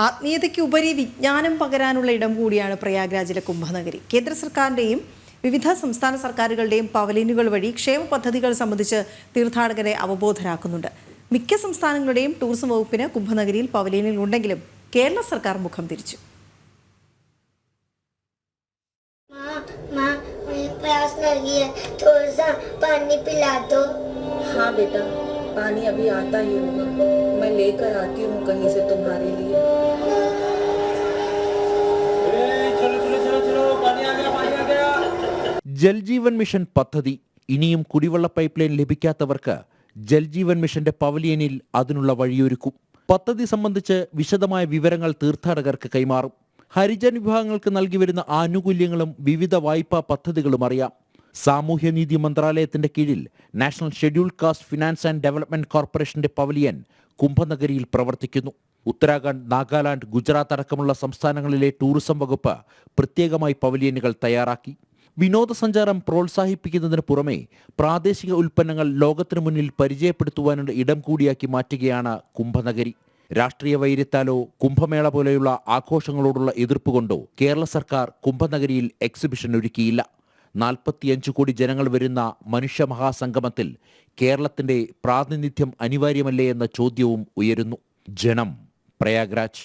ആത്മീയതയ്ക്ക് ഉപരി വിജ്ഞാനം പകരാനുള്ള ഇടം കൂടിയാണ് പ്രയാഗ്രാജിലെ കുംഭനഗരി. കേന്ദ്ര സർക്കാരിൻ്റെയും വിവിധ സംസ്ഥാന സർക്കാരുകളുടെയും പവലിയനുകൾ വഴി ക്ഷേമ പദ്ധതികൾ സംബന്ധിച്ച് തീർത്ഥാടകരെ അവബോധരാക്കുന്നുണ്ട്. മിക്ക സംസ്ഥാനങ്ങളുടെയും ടൂറിസം വകുപ്പിന് കുംഭനഗരിയിൽ പവലിയനുകൾ ഉണ്ടെങ്കിലും കേരള സർക്കാർ മുഖം തിരിച്ചു. प्यास लगी है, थोड़ा सा पानी पिला दो। हाँ बेटा, पानी अभी आता ही होगा, मैं लेकर आती हूँ कहीं से तुम्हारे लिए। ജൽജീവൻ മിഷൻ പദ്ധതി ഇനിയും കുടിവെള്ള പൈപ്പ് ലൈൻ ലഭിക്കാത്തവർക്ക് ജൽജീവൻ മിഷന്റെ പവലിയനിൽ അതിനുള്ള വഴിയൊരുക്കും. പദ്ധതി സംബന്ധിച്ച് വിശദമായ വിവരങ്ങൾ തീർത്ഥാടകർക്ക് കൈമാറും. ഹരിജൻ വിഭാഗങ്ങൾക്ക് നൽകി വരുന്ന ആനുകൂല്യങ്ങളും വിവിധ വായ്പാ പദ്ധതികളും അറിയാം. സാമൂഹ്യനീതി മന്ത്രാലയത്തിന്റെ കീഴിൽ national scheduled caste finance and development കോർപ്പറേഷന്റെ പവലിയൻ കുംഭനഗരിയിൽ പ്രവർത്തിക്കുന്നു. ഉത്തരാഖണ്ഡ്, നാഗാലാൻഡ്, ഗുജറാത്ത് അടക്കമുള്ള സംസ്ഥാനങ്ങളിലെ ടൂറിസം വകുപ്പ് പ്രത്യേകമായി പവലിയനുകൾ തയ്യാറാക്കി. വിനോദസഞ്ചാരം പ്രോത്സാഹിപ്പിക്കുന്നതിന് പുറമെ പ്രാദേശിക ഉൽപ്പന്നങ്ങൾ ലോകത്തിനു മുന്നിൽ പരിചയപ്പെടുത്തുവാനുള്ള ഇടം കൂടിയാക്കി മാറ്റുകയാണ് കുംഭനഗരി. രാഷ്ട്രീയ വൈര്യത്താലോ കുംഭമേള പോലെയുള്ള ആഘോഷങ്ങളോടുള്ള എതിർപ്പ് കൊണ്ടോ കേരള സർക്കാർ കുംഭനഗരിയിൽ എക്സിബിഷൻ ഒരുക്കിയില്ല. 45 കോടി ജനങ്ങൾ വരുന്ന മനുഷ്യ മഹാസംഗമത്തിൽ കേരളത്തിന്റെ പ്രാതിനിധ്യം അനിവാര്യമല്ലേ എന്ന ചോദ്യവും ഉയരുന്നു. ജനം, പ്രയാഗ്രാജ്.